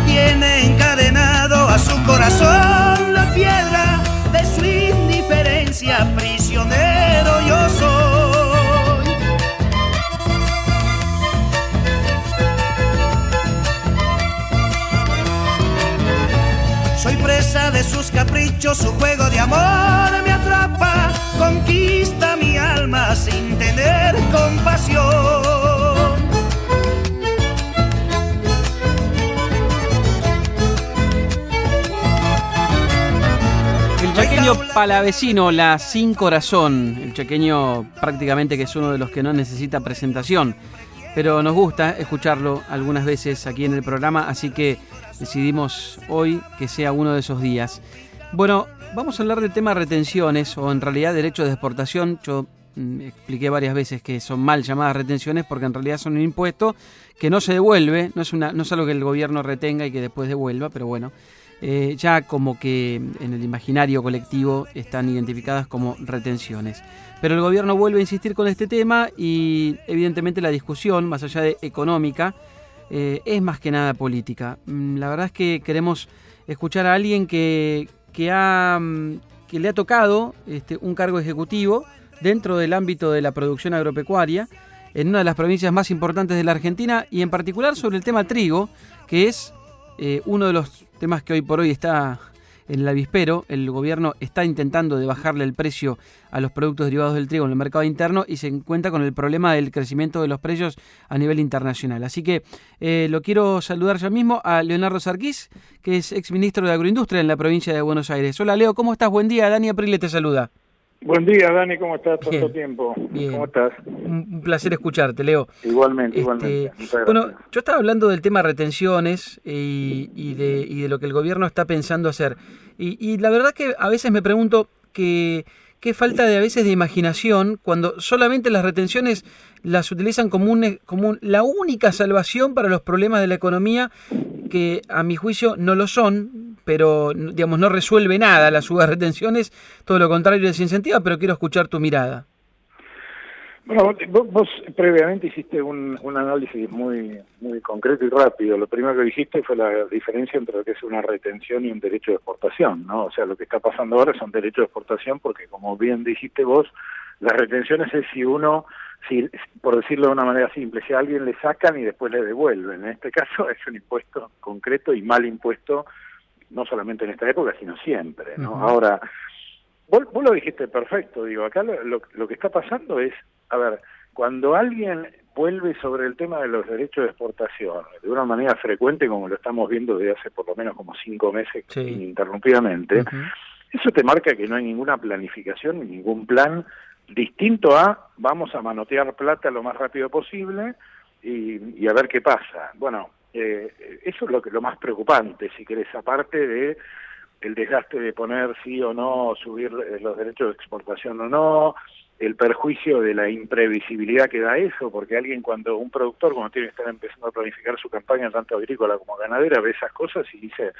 tiene encadenado a su corazón la piedra de su indiferencia, prisionero yo soy. Soy presa de sus caprichos, su juego de amor me atrapa, conquista mi alma sin tener compasión. El chaqueño palavecino, la Sin Corazón, el chaqueño prácticamente que es uno de los que no necesita presentación, pero nos gusta escucharlo algunas veces aquí en el programa, así que decidimos hoy que sea uno de esos días. Bueno, vamos a hablar del tema retenciones, o en realidad derechos de exportación. Yo expliqué varias veces que son mal llamadas retenciones porque en realidad son un impuesto que no se devuelve, no es algo que el gobierno retenga y que después devuelva, pero bueno, ya como que en el imaginario colectivo están identificadas como retenciones. Pero el gobierno vuelve a insistir con este tema y evidentemente la discusión, más allá de económica, es más que nada política. La verdad es que queremos escuchar a alguien que le ha tocado un cargo ejecutivo dentro del ámbito de la producción agropecuaria en una de las provincias más importantes de la Argentina y en particular sobre el tema trigo, que es uno de los temas que hoy por hoy está en el avispero. El gobierno está intentando de bajarle el precio a los productos derivados del trigo en el mercado interno y se encuentra con el problema del crecimiento de los precios a nivel internacional. Así que lo quiero saludar ya mismo a Leonardo Sarquís, que es exministro de Agroindustria en la provincia de Buenos Aires. Hola Leo, ¿cómo estás? Buen día, Dani Aprile te saluda. Buen día, Dani, ¿cómo estás? Bien. Tanto tiempo. Bien. ¿Cómo estás? Un placer escucharte, Leo. Igualmente. Muchas gracias. Bueno, yo estaba hablando del tema retenciones y de lo que el gobierno está pensando hacer. Y la verdad que a veces me pregunto qué falta de a veces de imaginación cuando solamente las retenciones las utilizan como la única salvación para los problemas de la economía, que a mi juicio no lo son, pero digamos no resuelve nada la suba de retenciones, todo lo contrario desincentiva, pero quiero escuchar tu mirada. Bueno, vos previamente hiciste un análisis muy concreto y rápido. Lo primero que dijiste fue la diferencia entre lo que es una retención y un derecho de exportación, ¿no? O sea, lo que está pasando ahora son derechos de exportación porque, como bien dijiste vos, las retenciones es si por decirlo de una manera simple, si a alguien le sacan y después le devuelven. En este caso es un impuesto concreto y mal impuesto, no solamente en esta época, sino siempre, ¿no? Uh-huh. Ahora, vos lo dijiste perfecto, digo, acá lo que está pasando es, a ver, cuando alguien vuelve sobre el tema de los derechos de exportación de una manera frecuente, como lo estamos viendo desde hace por lo menos como 5 meses sí, ininterrumpidamente, uh-huh, eso te marca que no hay ninguna planificación, ni ningún plan distinto a vamos a manotear plata lo más rápido posible y a ver qué pasa. Bueno, eso es lo más preocupante, si querés, aparte de el desgaste de poner sí o no, subir los derechos de exportación o no, el perjuicio de la imprevisibilidad que da eso, porque un productor cuando tiene que estar empezando a planificar su campaña tanto agrícola como ganadera, ve esas cosas y dice,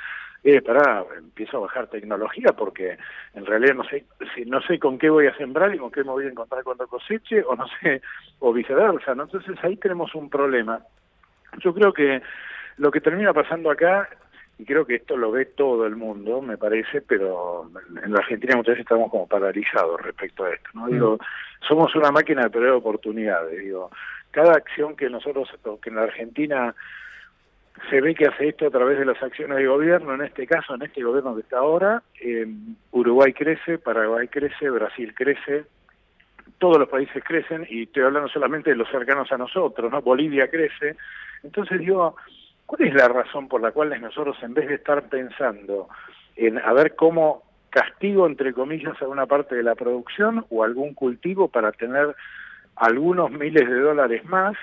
empiezo a bajar tecnología porque en realidad no sé con qué voy a sembrar y con qué me voy a encontrar cuando coseche, o no sé, o viceversa, ¿no? Entonces ahí tenemos un problema. Yo creo que lo que termina pasando acá, y creo que esto lo ve todo el mundo, me parece, pero en la Argentina muchas veces estamos como paralizados respecto a esto, ¿no? Digo, somos una máquina de perder oportunidades, digo, cada acción que que en la Argentina se ve que hace esto a través de las acciones de gobierno, en este caso, en este gobierno que está ahora, Uruguay crece, Paraguay crece, Brasil crece, todos los países crecen, y estoy hablando solamente de los cercanos a nosotros, ¿no? Bolivia crece. Entonces digo, ¿cuál es la razón por la cual nosotros, en vez de estar pensando en a ver cómo castigo, entre comillas, a una parte de la producción o algún cultivo para tener algunos miles de dólares más,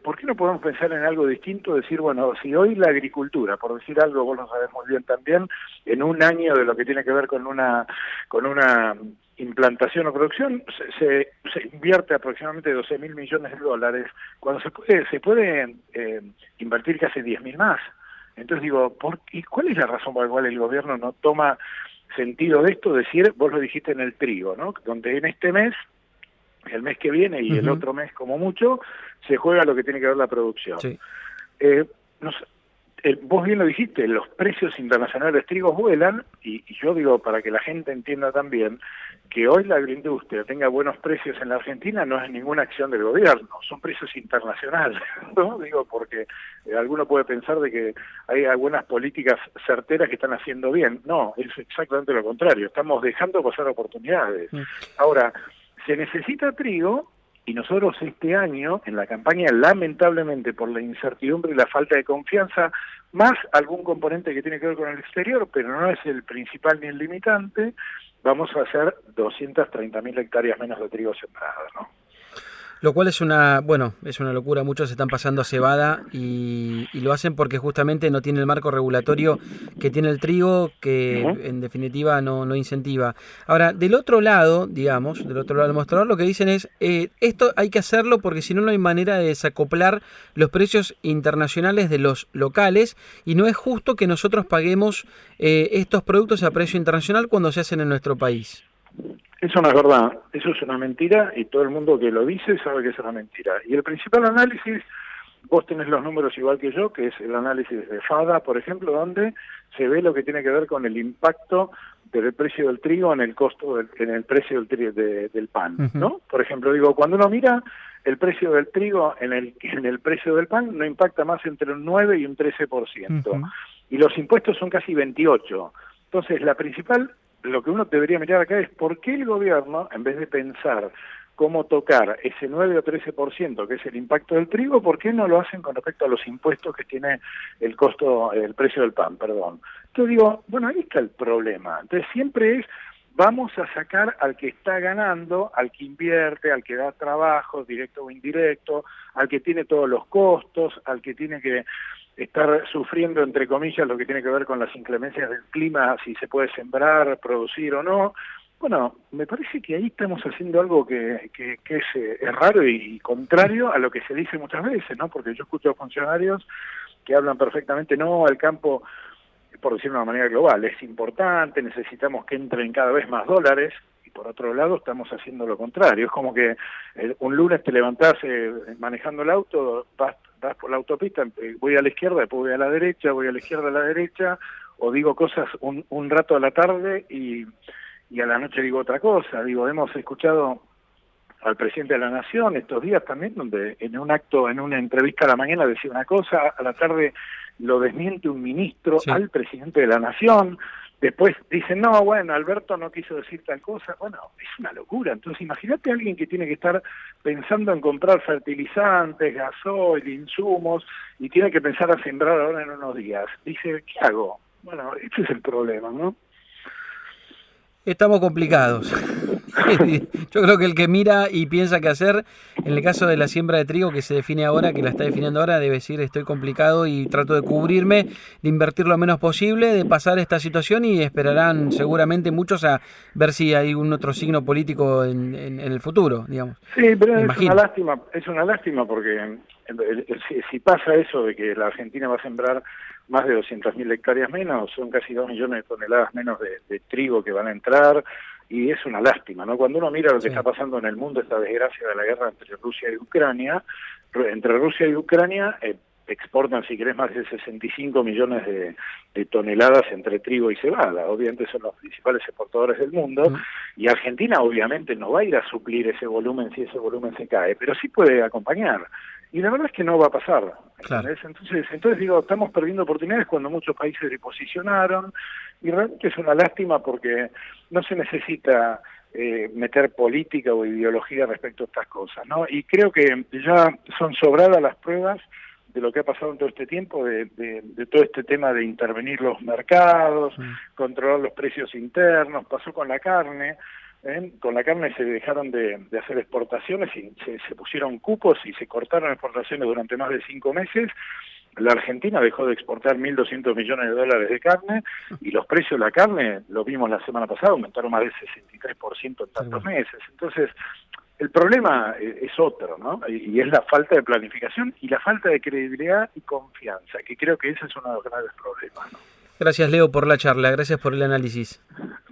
¿por qué no podemos pensar en algo distinto? Decir, bueno, si hoy la agricultura, por decir algo, vos lo sabés muy bien también, en un año de lo que tiene que ver con una implantación o producción, se invierte aproximadamente 12.000 millones de dólares, cuando se puede invertir casi 10.000 más. Entonces digo, ¿y cuál es la razón por la cual el gobierno no toma sentido de esto? Decir, vos lo dijiste en el trigo, ¿no? Donde en este mes, el mes que viene y el otro mes como mucho, se juega lo que tiene que ver la producción. Sí. Vos bien lo dijiste, los precios internacionales de trigo vuelan, y yo digo, para que la gente entienda también, que hoy la agroindustria tenga buenos precios en la Argentina no es ninguna acción del gobierno, son precios internacionales, ¿no? Digo, porque alguno puede pensar de que hay algunas políticas certeras que están haciendo bien. No, es exactamente lo contrario, estamos dejando pasar oportunidades. Ahora, se necesita trigo, y nosotros este año, en la campaña, lamentablemente por la incertidumbre y la falta de confianza, más algún componente que tiene que ver con el exterior, pero no es el principal ni el limitante, vamos a hacer 230.000 hectáreas menos de trigo sembradas, ¿no? Lo cual es una locura. Muchos se están pasando a cebada y lo hacen porque justamente no tiene el marco regulatorio que tiene el trigo, que en definitiva no incentiva. Ahora, del otro lado, digamos, del otro lado del mostrador, lo que dicen es, esto hay que hacerlo porque si no, no hay manera de desacoplar los precios internacionales de los locales y no es justo que nosotros paguemos estos productos a precio internacional cuando se hacen en nuestro país. Eso no es verdad, eso es una mentira y todo el mundo que lo dice sabe que es una mentira. Y el principal análisis, vos tenés los números igual que yo, que es el análisis de FADA, por ejemplo, donde se ve lo que tiene que ver con el impacto del precio del trigo en el costo, en el precio del pan, ¿no? Por ejemplo, digo, cuando uno mira el precio del trigo en el precio del pan, no impacta más entre un 9 y un 13%. Y los impuestos son casi 28%. Entonces, lo que uno debería mirar acá es por qué el gobierno, en vez de pensar cómo tocar ese 9 o 13%, que es el impacto del trigo, ¿por qué no lo hacen con respecto a los impuestos que tiene el precio del pan, perdón? Entonces digo, bueno, ahí está el problema. Entonces siempre es, vamos a sacar al que está ganando, al que invierte, al que da trabajo, directo o indirecto, al que tiene todos los costos, al que tiene que estar sufriendo, entre comillas, lo que tiene que ver con las inclemencias del clima, si se puede sembrar, producir o no. Bueno, me parece que ahí estamos haciendo algo que es raro y contrario a lo que se dice muchas veces, ¿no? Porque yo escucho a funcionarios que hablan perfectamente, no, el campo, por decirlo de una manera global, es importante, necesitamos que entren cada vez más dólares, y por otro lado estamos haciendo lo contrario. Es como que un lunes te levantás manejando el auto, vas por la autopista, voy a la izquierda, después voy a la derecha, voy a la izquierda, a la derecha, o digo cosas un rato a la tarde y a la noche digo otra cosa. Digo, hemos escuchado al presidente de la Nación estos días también, donde en un acto, en una entrevista a la mañana decía una cosa, a la tarde lo desmiente un ministro al presidente de la Nación. Después dicen, no, bueno, Alberto no quiso decir tal cosa. Bueno, es una locura. Entonces, imagínate a alguien que tiene que estar pensando en comprar fertilizantes, gasoil, insumos, y tiene que pensar a sembrar ahora en unos días. Dice, ¿qué hago? Bueno, ese es el problema, ¿no? Estamos complicados. Yo creo que el que mira y piensa qué hacer, en el caso de la siembra de trigo que se define ahora, que la está definiendo ahora, debe decir estoy complicado y trato de cubrirme, de invertir lo menos posible, de pasar esta situación y esperarán seguramente muchos a ver si hay un otro signo político en el futuro, digamos. Sí, pero es una lástima porque si pasa eso de que la Argentina va a sembrar más de 200.000 hectáreas menos, son casi 2 millones de toneladas menos de trigo que van a entrar, y es una lástima, ¿no? Cuando uno mira lo que está pasando en el mundo, esta desgracia de la guerra entre Rusia y Ucrania, exportan, si querés, más de 65 millones de toneladas entre trigo y cebada. Obviamente son los principales exportadores del mundo, y Argentina obviamente no va a ir a suplir ese volumen si ese volumen se cae, pero sí puede acompañar. Y la verdad es que no va a pasar. Claro. Entonces digo, estamos perdiendo oportunidades cuando muchos países se posicionaron, y realmente es una lástima porque no se necesita meter política o ideología respecto a estas cosas, ¿no? Y creo que ya son sobradas las pruebas de lo que ha pasado en todo este tiempo, de todo este tema de intervenir los mercados, controlar los precios internos. Pasó con la carne. Con la carne se dejaron de hacer exportaciones y se pusieron cupos y se cortaron exportaciones durante más de 5 meses. La Argentina dejó de exportar 1.200 millones de dólares de carne, y los precios de la carne, lo vimos la semana pasada, aumentaron más del 63% en tantos meses. Entonces, el problema es otro, ¿no? Y es la falta de planificación y la falta de credibilidad y confianza, que creo que ese es uno de los graves problemas, ¿no? Gracias, Leo, por la charla. Gracias por el análisis.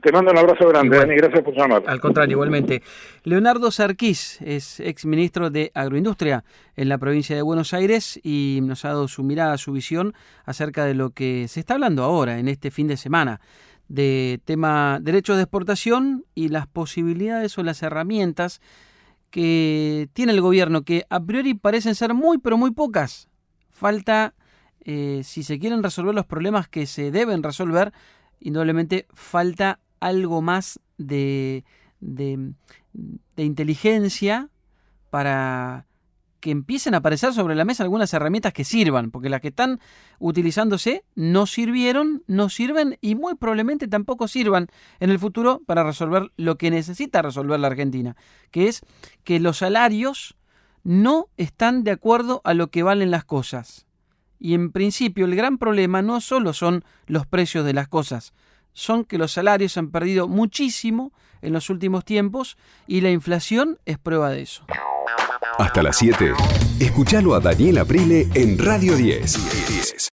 Te mando un abrazo grande, Igual. Dani, gracias por llamar. Al contrario, igualmente. Leonardo Sarquís es exministro de Agroindustria en la provincia de Buenos Aires y nos ha dado su mirada, su visión acerca de lo que se está hablando ahora, en este fin de semana, de tema derechos de exportación y las posibilidades o las herramientas que tiene el gobierno, que a priori parecen ser muy, pero muy pocas. Falta, si se quieren resolver los problemas que se deben resolver, indudablemente falta algo más de inteligencia para que empiecen a aparecer sobre la mesa algunas herramientas que sirvan, porque las que están utilizándose no sirvieron, no sirven y muy probablemente tampoco sirvan en el futuro para resolver lo que necesita resolver la Argentina, que es que los salarios no están de acuerdo a lo que valen las cosas. Y en principio el gran problema no solo son los precios de las cosas, son que los salarios han perdido muchísimo en los últimos tiempos y la inflación es prueba de eso. Hasta las 7. Escuchalo a Daniel Aprile en Radio 10.